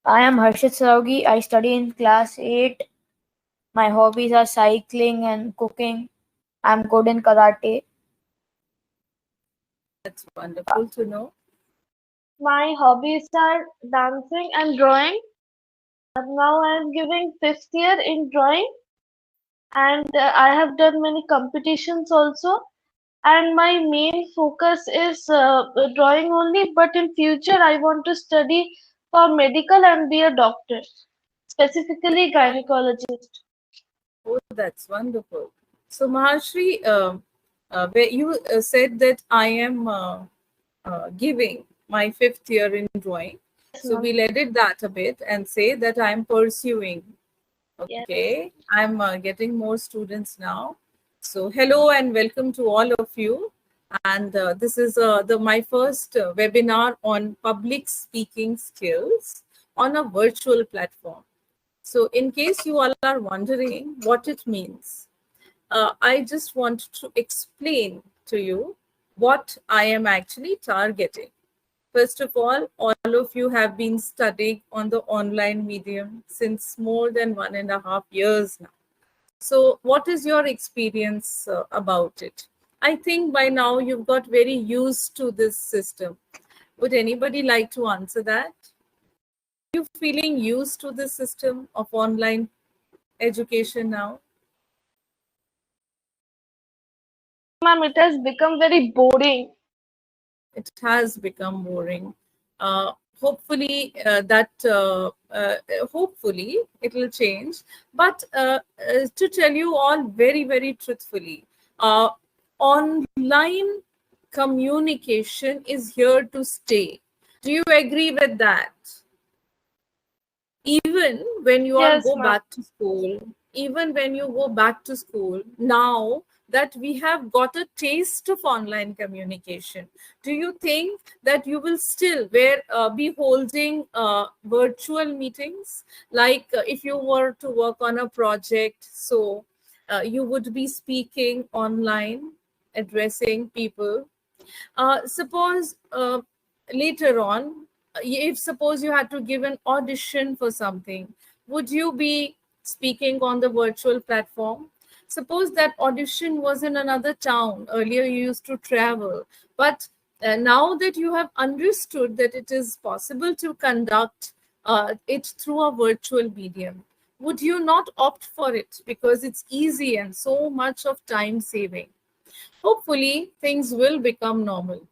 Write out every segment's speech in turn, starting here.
I am Harshit Saraugi. I study in class 8. My hobbies are cycling and cooking. I'm good in karate. That's wonderful to know. My hobbies are dancing and drawing. Now I am giving fifth year in drawing, and I have done many competitions also. And my main focus is drawing only. But in future, I want to study for medical and be a doctor, specifically gynecologist. Oh, that's wonderful. So, Mahashri, where you said that I am giving my fifth year in drawing. Yes, So, ma'am. we'll edit that a bit and say that I'm pursuing. Yes. Okay, I'm getting more students now. So, hello and welcome to all of you. And this is the my first webinar on public speaking skills on a virtual platform. So, in case you all are wondering what it means, I just want to explain to you what I am actually targeting. First of all of you have been studying on the online medium since more than 1.5 years now. So, what is your experience about it? I think by now you've got very used to this system. Would anybody like to answer that? You feeling used to this system of online education now? Ma'am, it has become very boring. It has become boring. Uh, hopefully, hopefully it will change. But to tell you all very, very truthfully, online communication is here to stay. Do you agree with that? Even when you all Yes, go ma'am. back to school, even when you go back to school, now that we have got a taste of online communication, do you think that you will still be holding virtual meetings? Like if you were to work on a project, so you would be speaking online, addressing people. Suppose later on, if suppose you had to give an audition for something, would you be speaking on the virtual platform? Suppose that audition was in another town. Earlier you used to travel, but now that you have understood that it is possible to conduct it through a virtual medium, would you not opt for it because it's easy and so much of time saving? Hopefully, things will become normal.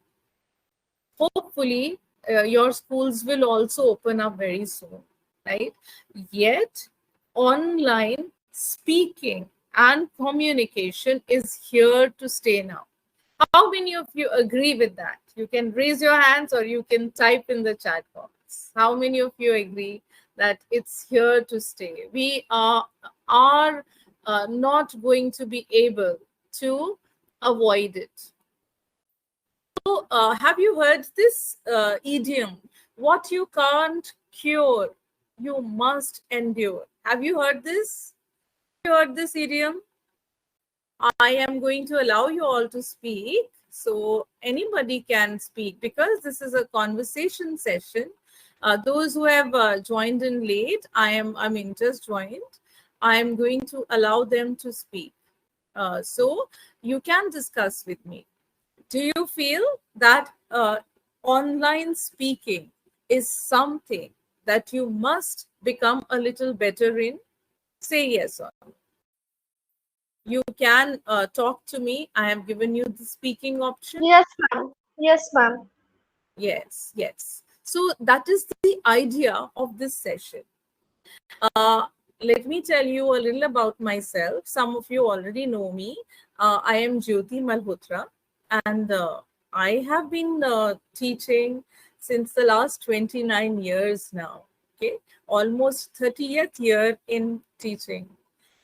Hopefully, your schools will also open up very soon, right? Yet, online speaking and communication is here to stay now. How many of you agree with that? You can raise your hands or you can type in the chat box. How many of you agree that it's here to stay? We are not going to be able to avoid it. So, have you heard this idiom? What you can't cure, you must endure. Have you heard this? Have you heard this idiom? I am going to allow you all to speak. So, anybody can speak because this is a conversation session. Those who have joined in late, I mean, just joined, I am going to allow them to speak. So, you can discuss with me. Do you feel that online speaking is something that you must become a little better in? Say yes or no. You can talk to me. I have given you the speaking option. Yes, ma'am. Yes, ma'am. Yes, yes. So that is the idea of this session. Uh, Let me tell you a little about myself. Some of you already know me. I am Jyoti Malhotra, and I have been teaching since the last 29 years now. Okay, almost 30th year in teaching.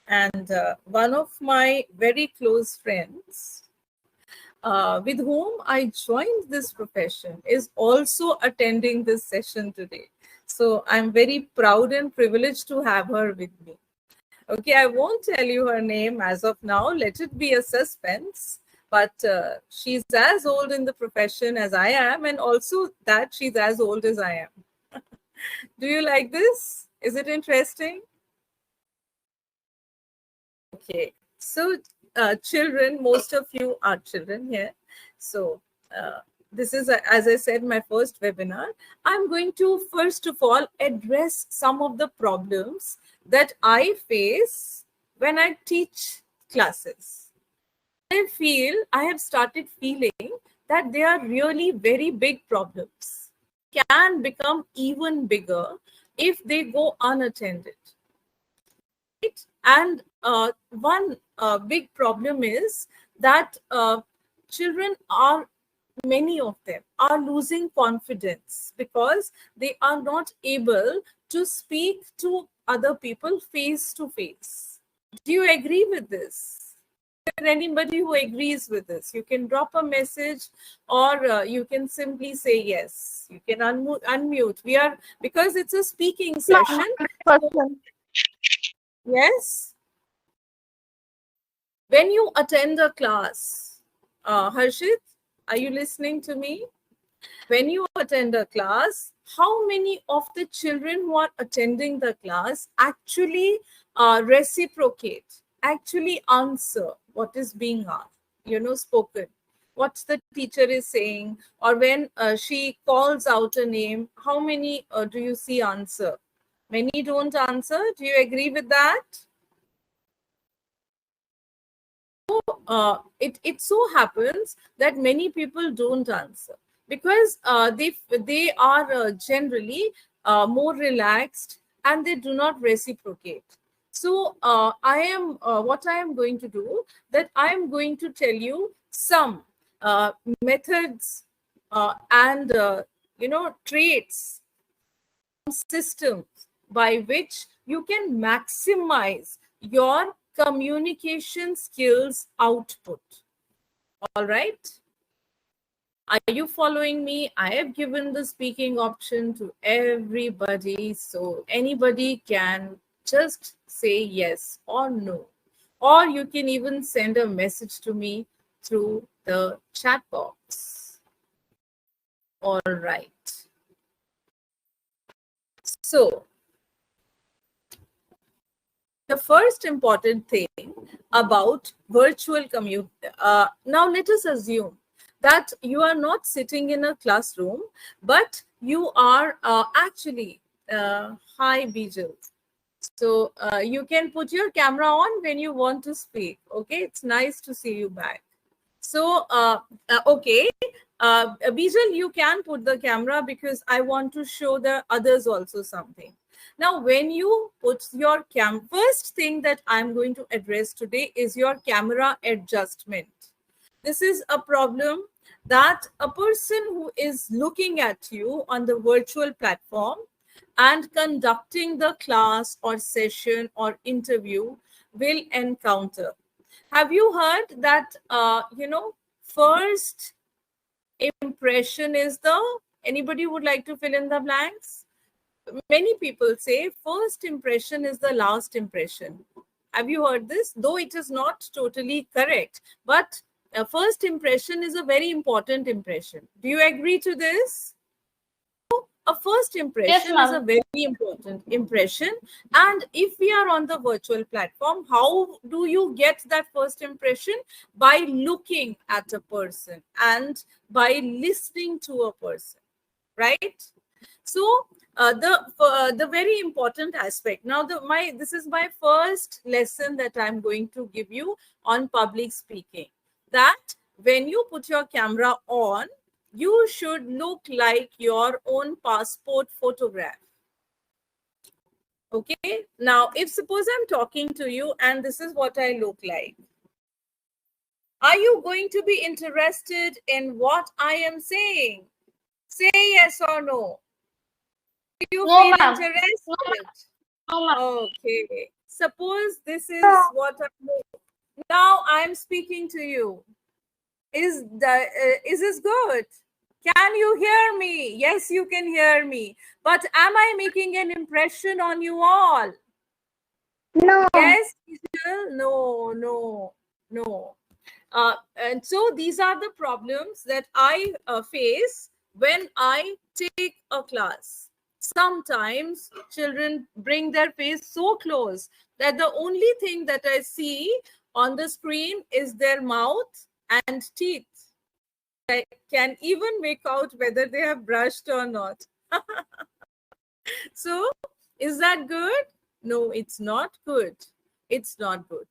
And one of my very close friends, with whom I joined this profession, is also attending this session today. So I'm very proud and privileged to have her with me. Okay, I won't tell you her name as of now. Let it be a suspense. But she's as old in the profession as I am, and also that she's as old as I am. Do you like this? Is it interesting? Okay. So, children, most of you are children here. So, this is, as I said, my first webinar. I'm going to, first of all, address some of the problems that I face when I teach classes. I have started feeling that they are really very big problems, can become even bigger if they go unattended. Right? And one big problem is that children are, many of them are losing confidence because they are not able to speak to other people face to face. Do you agree with this? Is there anybody who agrees with this? You can drop a message, or you can simply say yes. You can unmute. We are, because it's a speaking session. 100%. Yes. When you attend a class, Harshit, are you listening to me? When you attend a class, how many of the children who are attending the class actually reciprocate, actually answer what is being asked, spoken, what the teacher is saying, or when she calls out a name, how many do you see answer? Many don't answer. Do you agree with that? It so happens that many people don't answer because they are generally more relaxed and they do not reciprocate. So what I am going to do, that I am going to tell you some methods and traits, systems by which you can maximize your communication skills output. All right. Are you following me? I have given the speaking option to everybody, so anybody can just say yes or no. Or you can even send a message to me through the chat box. All right. So, the first important thing about virtual commute, now let us assume that you are not sitting in a classroom, but you are actually, hi Bijal. So you can put your camera on when you want to speak. Okay, it's nice to see you back. So, okay, Bijal, you can put the camera because I want to show the others also something. Now, when you put your first thing that I'm going to address today is your camera adjustment. This is a problem that a person who is looking at you on the virtual platform and conducting the class or session or interview will encounter. Have you heard that, first impression is anybody would like to fill in the blanks? Many people say first impression is the last impression. Have you heard this? Though it is not totally correct, but first impression is a very important impression. Do you agree to this? A first impression is a very important impression. And if we are on the virtual platform, how do you get that first impression? By looking at a person and by listening to a person, right? So the very important aspect. Now this is my first lesson that I'm going to give you on public speaking. That when you put your camera on, you should look like your own passport photograph. Okay. Now, if suppose I'm talking to you and this is what I look like, are you going to be interested in what I am saying? Say yes or no. Do you feel interested? No, okay. Suppose this is what I look. Now I'm speaking to you. Is this good? Can you hear me? Yes, you can hear me. But am I making an impression on you all? No. Yes, no. And so these are the problems that I face when I take a class. Sometimes children bring their face so close that the only thing that I see on the screen is their mouth and teeth. I can even make out whether they have brushed or not. So, is that good? No, it's not good. It's not good.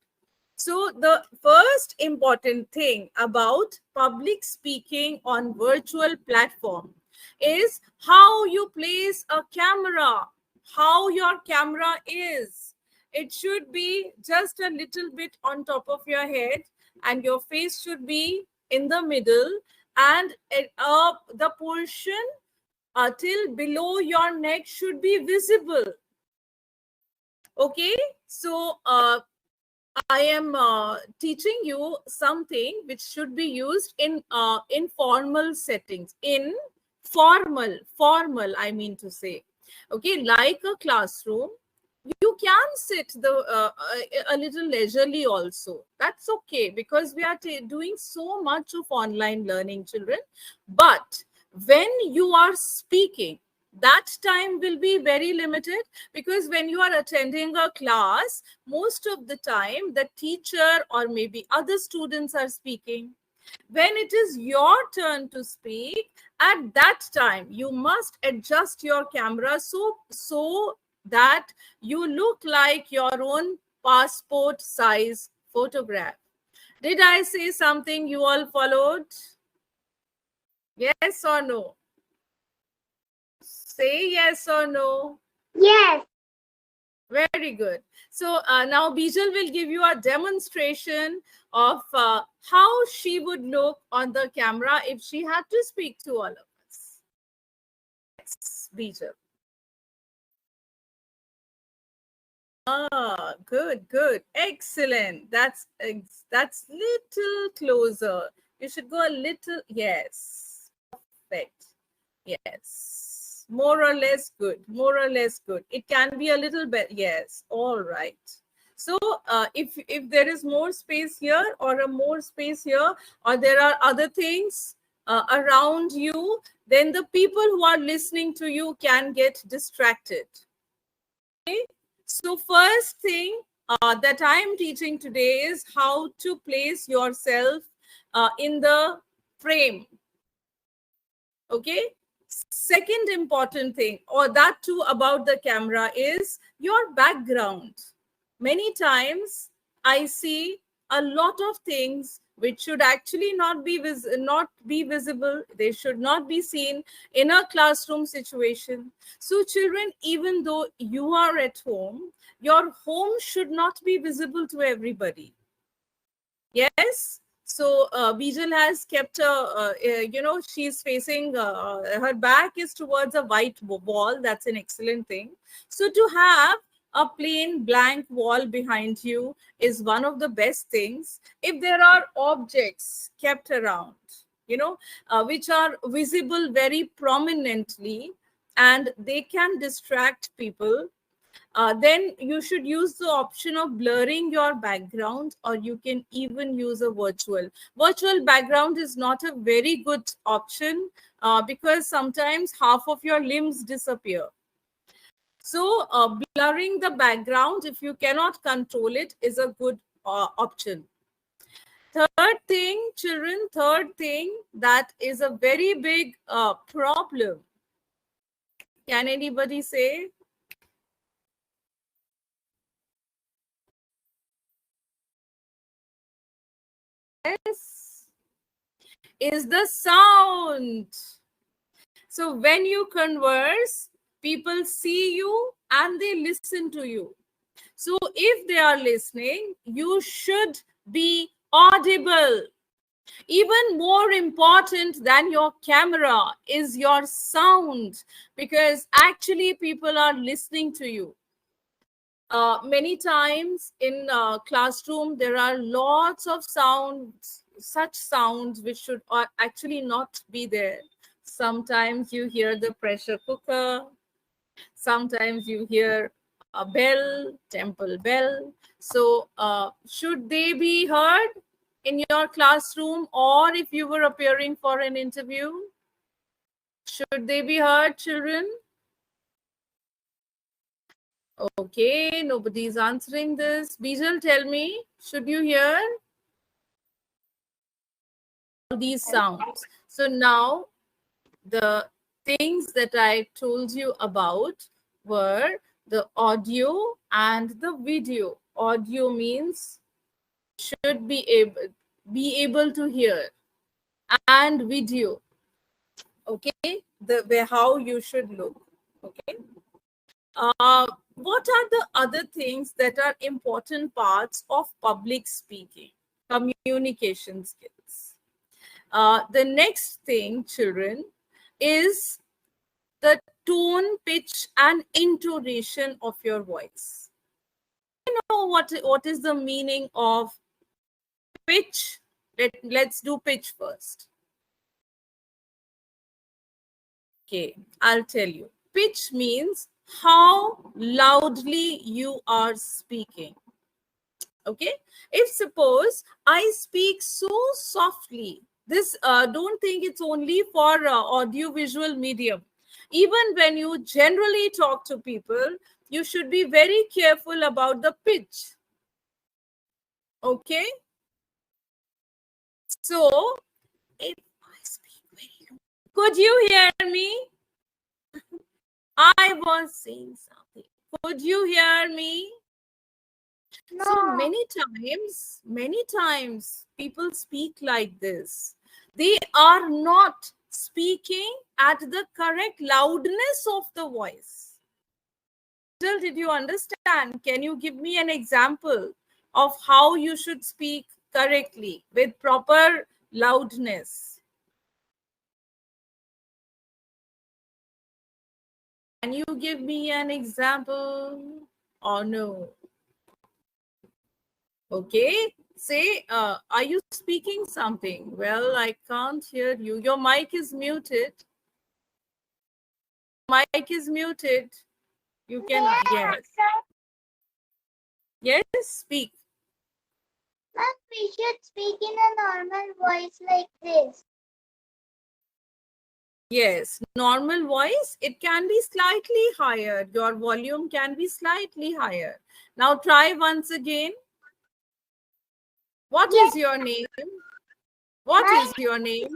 So, the first important thing about public speaking on virtual platform is how you place a camera, how your camera is. It should be just a little bit on top of your head, and your face should be in the middle, and the portion till below your neck should be visible. Okay, so I am teaching you something which should be used in formal settings. In formal, I mean to say. Okay, like a classroom, you can sit a little leisurely also. That's okay, because we are doing so much of online learning, children. But when you are speaking, that time will be very limited, because when you are attending a class, most of the time the teacher or maybe other students are speaking. When it is your turn to speak, at that time you must adjust your camera so that you look like your own passport size photograph. Did I say something you all followed? Yes or no? Say yes or no. Yes. Very good. So now Bijal will give you a demonstration of how she would look on the camera if she had to speak to all of us. Yes, Bijal. Ah, good, good. Excellent. That's little closer. You should go a little. Yes. Perfect. Yes. More or less good. More or less good. It can be a little bit. Yes. All right. So if there is more space here or a more space here, or there are other things around you, then the people who are listening to you can get distracted. Okay? So first thing that I am teaching today is how to place yourself in the frame. Okay. Second important thing, or that too about the camera, is your background. Many times I see a lot of things which should actually not be visible. They should not be seen in a classroom situation. So children, even though you are at home, your home should not be visible to everybody. Yes. So Bijal has kept she's facing, her back is towards a white wall. That's an excellent thing. So to have a plain blank wall behind you is one of the best things. If there are objects kept around, which are visible very prominently and they can distract people, then you should use the option of blurring your background, or you can even use a virtual background. Is not a very good option because sometimes half of your limbs disappear. So blurring the background, if you cannot control it, is a good option. Third thing, children, that is a very big problem. Can anybody say? Yes, is the sound. So when you converse, people see you and they listen to you. So if they are listening, you should be audible. Even more important than your camera is your sound, because actually people are listening to you. Many times in classroom, there are lots of sounds, such sounds which should actually not be there. Sometimes you hear the pressure cooker. Sometimes you hear a bell, temple bell. So should they be heard in your classroom, or if you were appearing for an interview? Should they be heard, children? Okay, nobody's answering this. Bijal, tell me, should you hear these sounds? So now the things that I told you about were the audio and the video. Audio means should be able to hear, and video, okay, the way how you should look. Okay. What are the other things that are important parts of public speaking? Communication skills. The next thing, children, is the tone, pitch, and intonation of your voice. You know what is the meaning of pitch? Let's do pitch first. Okay, I'll tell you. Pitch means how loudly you are speaking. Okay, if suppose I speak so softly, this don't think it's only for audio visual medium. Even when you generally talk to people, you should be very careful about the pitch. Okay, so if I speak very low, could you hear me? I was saying something. Could you hear me? No. So many times people speak like this. They are not speaking at the correct loudness of the voice. Did you understand? Can you give me an example of how you should speak correctly with proper loudness? Can you give me an example or no? Okay, say, are you speaking something? Well, I can't hear you. Your mic is muted. Mic is muted. You can, yes. Yes, speak. Ma'am, we should speak in a normal voice like this. Yes, normal voice, it can be slightly higher. Your volume can be slightly higher. Now try once again. What is your name? What is your name?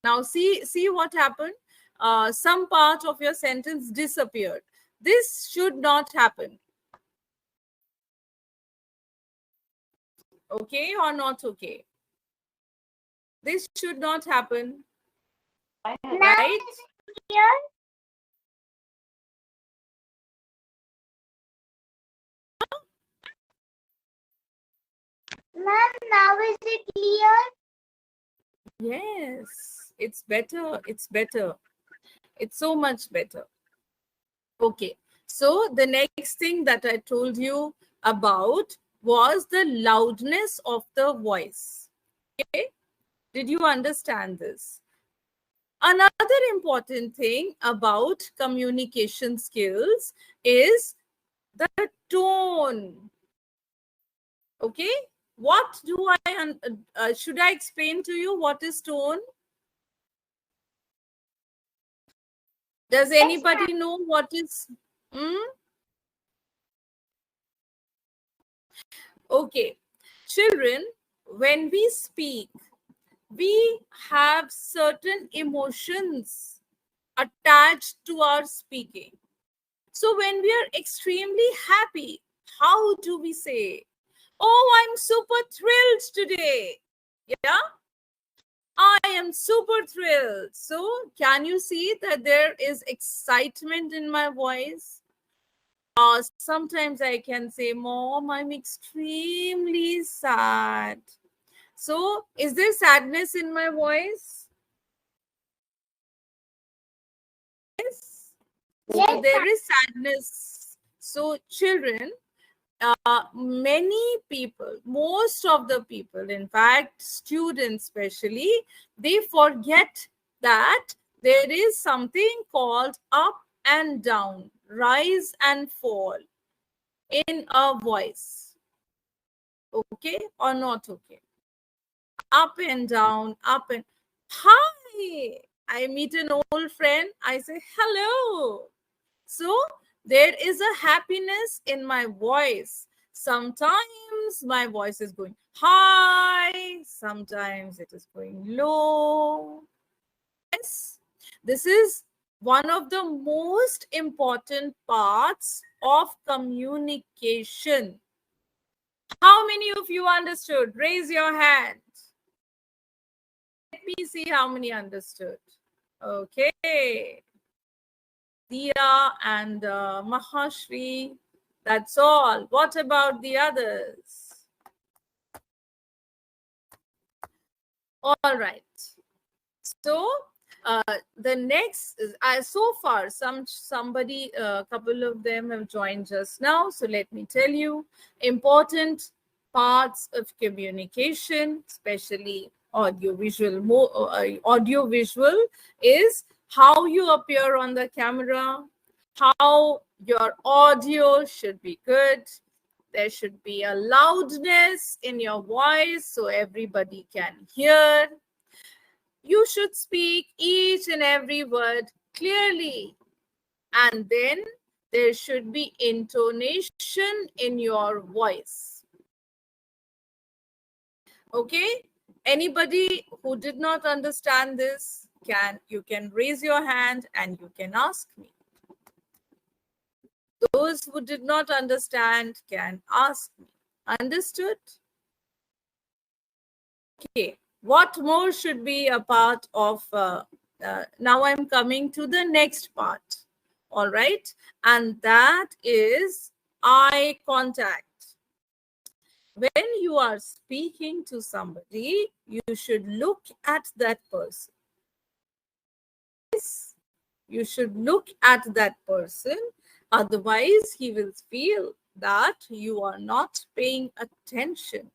Now see what happened. Some part of your sentence disappeared. This should not happen. Okay or not okay? This should not happen. Right? Clear? Ma'am, now is it clear? Yes, it's better. It's better. It's so much better. Okay. So the next thing that I told you about was the loudness of the voice. Okay. Did you understand this? Another important thing about communication skills is the tone. Okay. What do I, should I explain to you what is tone? Does anybody know what is? Okay. Children, when we speak, we have certain emotions attached to our speaking. So when we are extremely happy, how do we say, oh, I'm super thrilled today? Yeah, I am super thrilled. So can you see that there is excitement in my voice? Sometimes I can say, Mom, I'm extremely sad. So is there sadness in my voice? Yes. So there is sadness. So children, many people, most of the people, in fact, students especially, they forget that there is something called up and down, rise and fall in a voice. Okay or not okay? Up and down, up and hi. I meet an old friend. I say hello. So There is a happiness in my voice. Sometimes my voice is going high, sometimes it is going low. Yes, this is one of the most important parts of communication. How many of you understood? Raise your hand. Let me see how many understood. Okay. Dia and Mahashri. That's all. What about the others? All right. So the next so far somebody a couple of them have joined just now, so let me tell you important parts of communication, especially audio visual is how you appear on the camera, how your audio should be good. There should be a loudness in your voice so everybody can hear. You should speak each and every word clearly. And then there should be intonation in your voice. Okay? Anybody who did not understand this, you can raise your hand and you can ask me. Those who did not understand can ask me. Understood? Okay. What more should be a part of, now I'm coming to the next part, all right? And that is eye contact. When you are speaking to somebody, you should look at that person. Yes, you should look at that person, otherwise he will feel that you are not paying attention.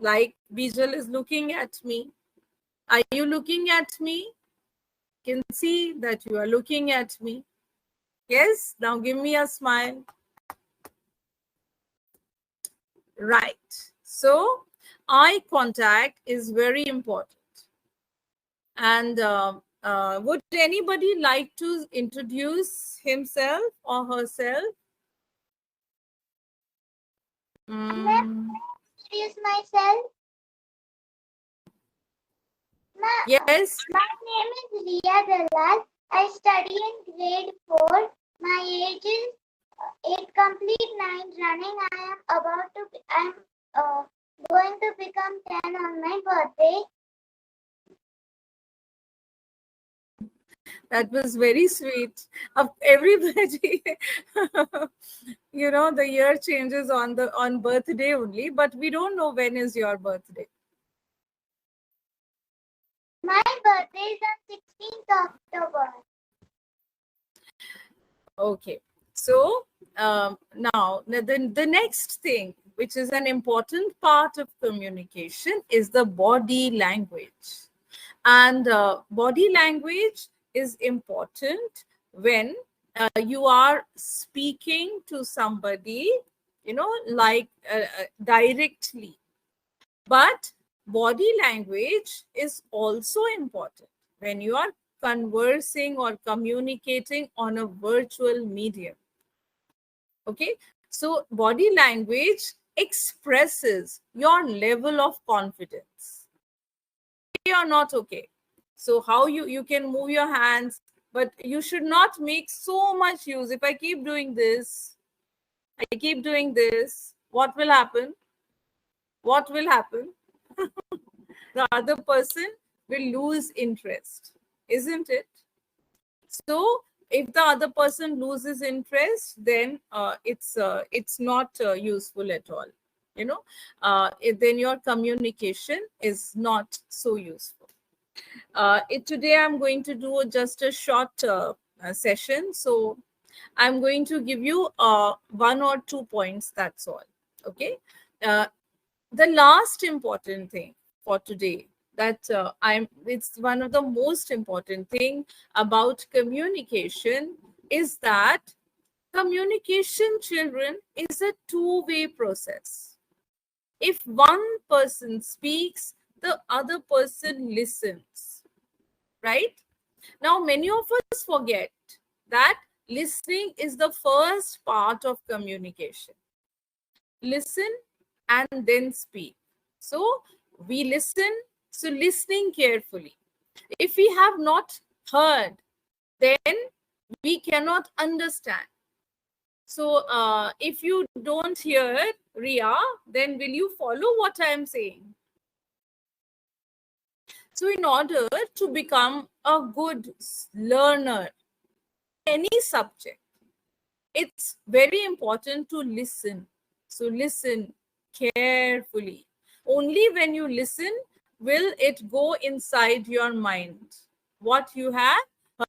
Like Bijal is looking at me. Are you looking at me? Can see that you are looking at me. Yes, now give me a smile. Right. So eye contact is very important. And would anybody like to introduce himself or herself? Introduce myself. Yes. My name is Riya Dalal. I study in grade 4. My age is 8 complete 9 running. I'm going to become 10 on my birthday. That was very sweet. Of everybody, you know, the year changes on birthday only, but we don't know when is your birthday. My birthday is on 16th October. Okay. So now the next thing, which is an important part of communication, is the body language. And body language is important when you are speaking to somebody, you know, like directly. But body language is also important when you are conversing or communicating on a virtual medium. Okay, so body language expresses your level of confidence. Okay or not okay? So how you can move your hands, but you should not make so much use. If I keep doing this, what will happen? What will happen? The other person will lose interest, isn't it? So if the other person loses interest, then it's not useful at all. You know, then your communication is not so useful. Today I'm going to do just a short session. So I'm going to give you 1 or 2 points, that's all. Okay. The last important thing for today that it's one of the most important thing about communication is that communication, children, is a two-way process. If one person speaks, the other person listens, right? Now, many of us forget that Listening is the first part of communication. Listen and then speak. So we listen, so listening carefully. If we have not heard, then we cannot understand. So if you don't hear, Ria, then will you follow what I am saying? So in order to become a good learner, any subject, it's very important to listen. So listen carefully. Only when you listen will it go inside your mind. What you have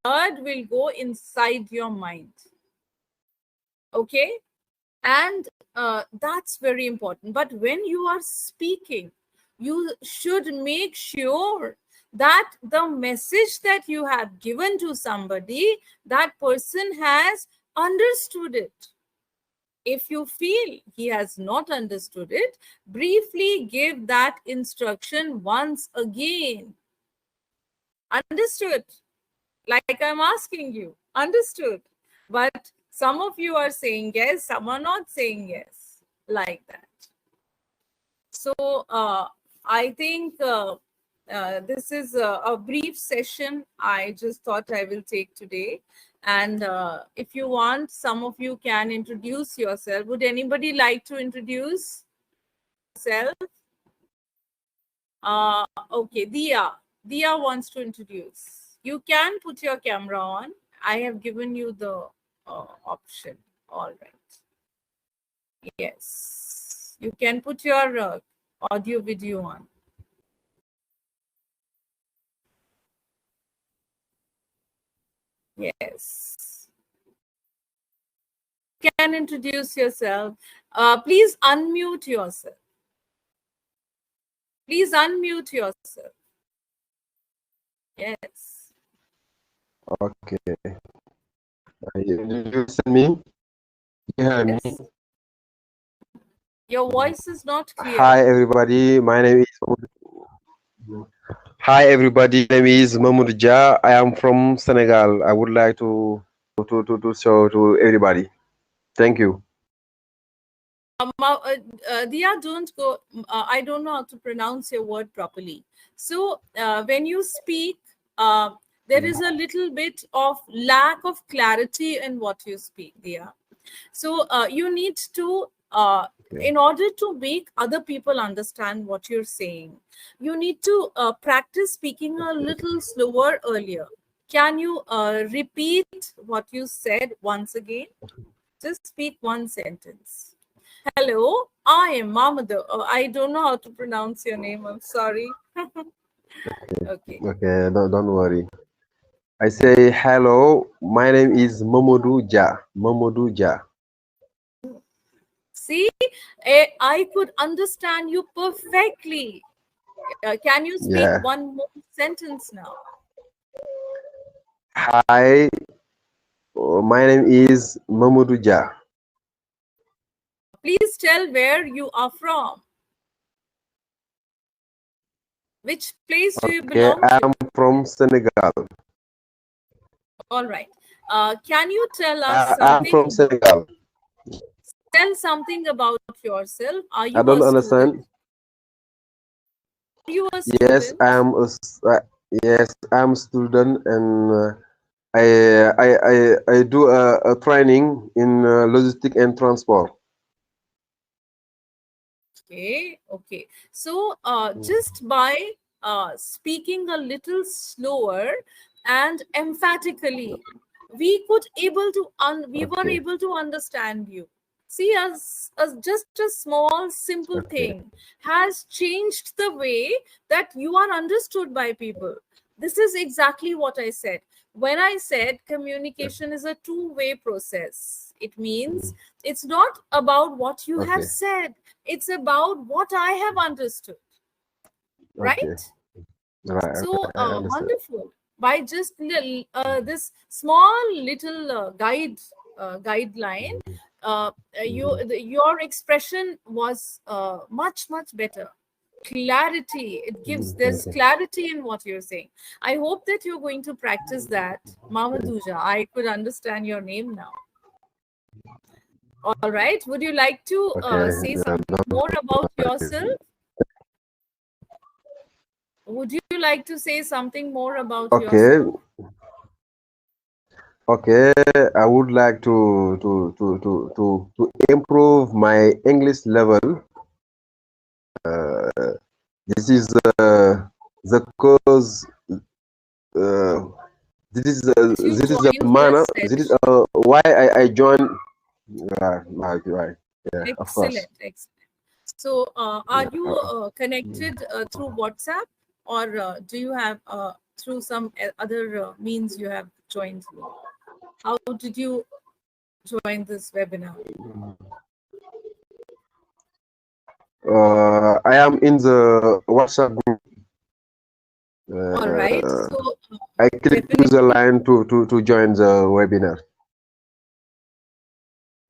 heard will go inside your mind. Okay? And that's very important. But when you are speaking, you should make sure that the message that you have given to somebody, that person has understood it. If you feel he has not understood it, briefly give that instruction once again. Understood? Like I'm asking you, understood? But some of you are saying yes, some are not saying yes, like that. So I think this is a brief session I just thought I will take today. And if you want, some of you can introduce yourself. Would anybody like to introduce yourself? Okay, Dia wants to introduce. You can put your camera on. I have given you the option. All right. Yes, you can put your audio video on. Yes. You can introduce yourself. Please unmute yourself. Please unmute yourself. Yes. Okay. You listen me? You hear me? Yes. Your voice is not clear. Hi everybody. My name is Hi everybody. My name is Mahmoud Ja. I am from Senegal. I would like to show to everybody. Thank you. Dia, don't go. I don't know how to pronounce your word properly. So when you speak, there is a little bit of lack of clarity in what you speak, Dia. So you need to, in order to make other people understand what you're saying, you need to practice speaking a little slower earlier. Can you repeat what you said once again? Just speak one sentence. Hello, I am Mamadou. I don't know how to pronounce your name. I'm sorry. Okay. Okay, don't worry. I say hello. My name is Mamadou Ja. Mamadou Ja. See, I could understand you perfectly. Can you speak Yeah. one more sentence now? Hi. My name is Mamadou Ja. Please tell where you are from. Which place do you Okay, belong to? I'm from Senegal. All right. Can you tell us I'm from something? Senegal. Tell something about yourself. Are I you don't a understand. student? Are you a Yes, student? I'm a student, and I do a training in logistics and transport. Okay. So just by speaking a little slower and emphatically, we were able to understand you. See, as just a small simple thing has changed the way that you are understood by people. This is exactly what I said when I said communication is a two-way process. It means it's not about what you have said, it's about what I have understood. Right? Right. So I understand. wonderful. By just this small little guideline, your expression was much better. clarity. There's clarity in what you're saying. I hope that you're going to practice that. Mamaduja, I could understand your name now. All right. Would you like to say something more about yourself? Would you like to say something more about yourself? Okay, I would like to improve my English level. This is the cause. This is the manner. This is why I joined. Right. Yeah, of course. Excellent. So, are you connected through WhatsApp, or do you have through some other means you have joined me? How did you join this webinar? I am in the WhatsApp group. All right. So, I click use the line to join the webinar.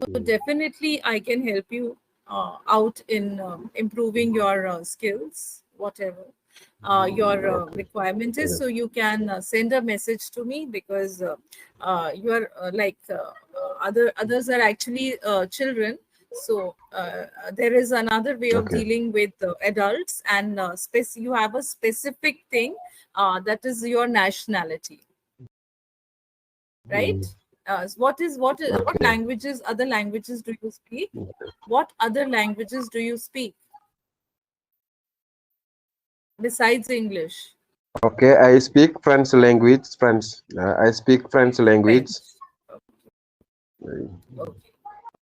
So definitely, I can help you out in improving your skills, whatever your requirement is. So you can send a message to me, because you are others are actually children. So there is another way of dealing with adults, and you have a specific thing that is your nationality, right? What languages, other languages do you speak? What other languages do you speak besides English? Okay, I speak French language. I speak French language.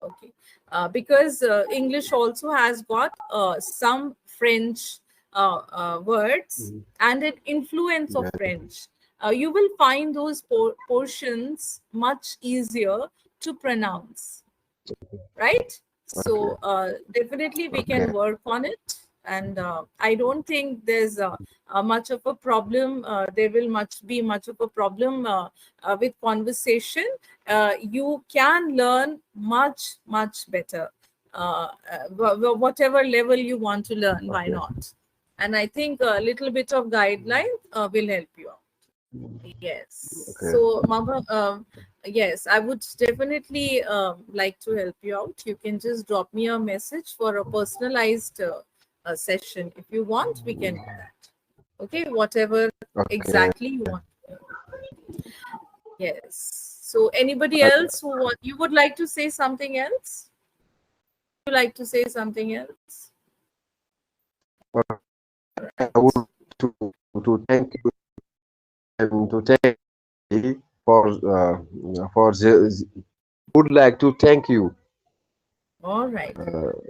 Okay. Because English also has got some French words and an influence of French. You will find those portions much easier to pronounce, right? So definitely we can work on it, and I don't think there's much of a problem. There will be much of a problem with conversation. You can learn much better, whatever level you want to learn. Why not? And I think a little bit of guideline will help you out. Yes. So, Mama, yes, I would definitely like to help you out. You can just drop me a message for a personalized session. If you want, we can do that. Okay, whatever exactly you want. Yes. So, anybody else you would like to say something else? Would you like to say something else? I would to thank you and to thank you for the would like to thank you. All right.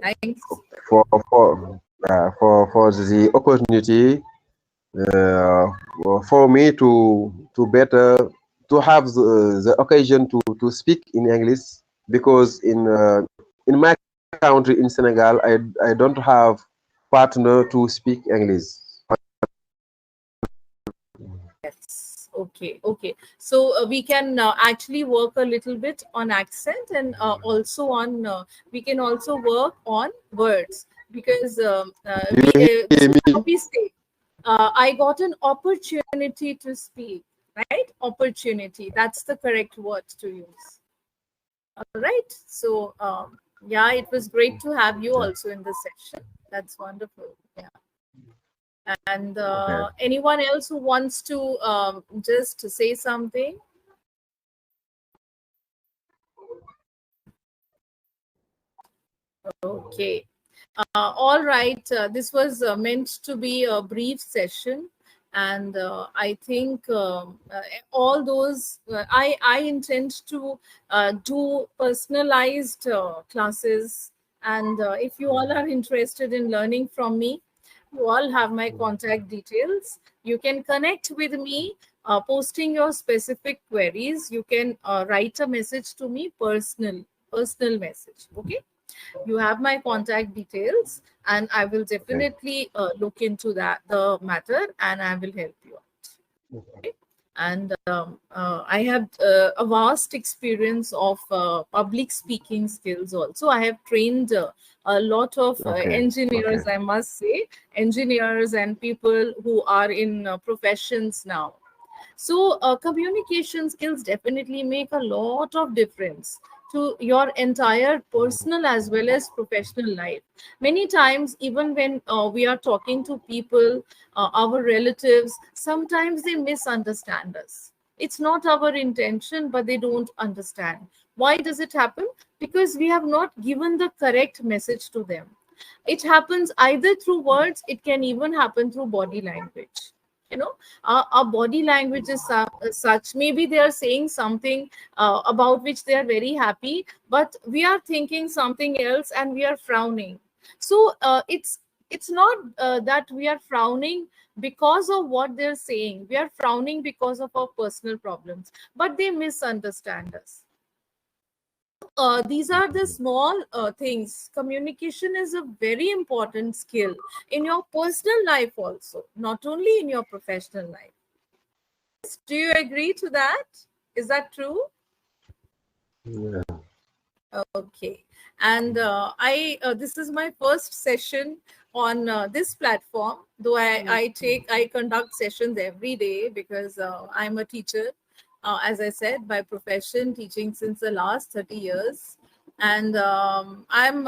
Thanks. For the opportunity for me to better to have the occasion to speak in English, because in my country in Senegal I don't have partner to speak English. Yes. Okay. So we can actually work a little bit on accent, and also on we can also work on words, because we say I got an opportunity to speak, right? Opportunity, that's the correct word to use. All right. So yeah, it was great to have you also in this session. That's wonderful. Yeah. And anyone else who wants to just say something? Okay. All right. This was meant to be a brief session, and I think all those I intend to do personalized classes, and if you all are interested in learning from me, you all have my contact details. You can connect with me posting your specific queries. You can write a message to me, personal message. Okay, you have my contact details, and I will definitely look into the matter, and I will help you out. Okay? And I have a vast experience of public speaking skills also. I have trained a lot of engineers, I must say, engineers and people who are in professions now. So communication skills definitely make a lot of difference to your entire personal as well as professional life. Many times, even when we are talking to people, our relatives, sometimes they misunderstand us. It's not our intention, but they don't understand. Why does it happen? Because we have not given the correct message to them. It happens either through words, it can even happen through body language. You know, our body language is such, maybe they are saying something about which they are very happy, but we are thinking something else and we are frowning. So it's not that we are frowning because of what they're saying. We are frowning because of our personal problems, but they misunderstand us. These are the small things. Communication is a very important skill in your personal life also, not only in your professional life. Do you agree to that? Is that true? Yeah. Okay. And this is my first session on this platform, though I conduct sessions every day because I'm a teacher, as I said, by profession, teaching since the last 30 years. And I'm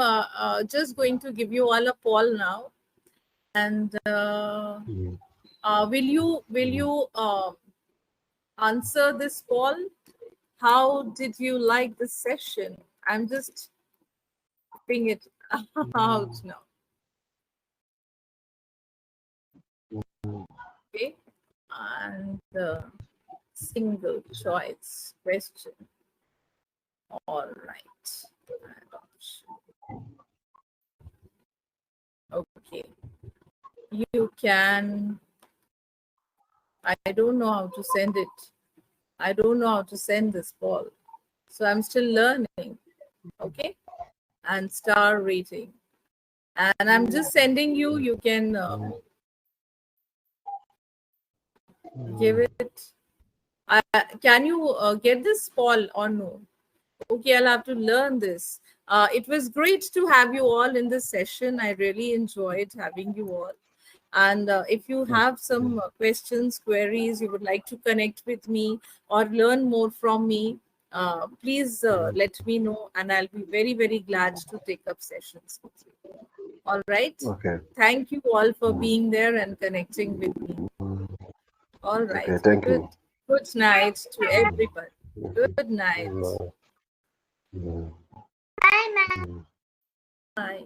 just going to give you all a poll now. And will you answer this poll? How did you like this session? I'm just putting it out now. Okay. And single choice question. All right. Okay. You can. I don't know how to send it. I don't know how to send this poll. So I'm still learning. Okay. And star rating. And I'm just sending you. You can give it. Can you get this poll or no? Okay, I'll have to learn this. It was great to have you all in this session. I really enjoyed having you all. And if you have some questions, queries, you would like to connect with me or learn more from me, please let me know, and I'll be very, very glad to take up sessions with you. All right. Okay. Thank you all for being there and connecting with me. All right. Okay. Thank you. Good night to everybody. Good night. Yeah. Bye, ma'am. Bye.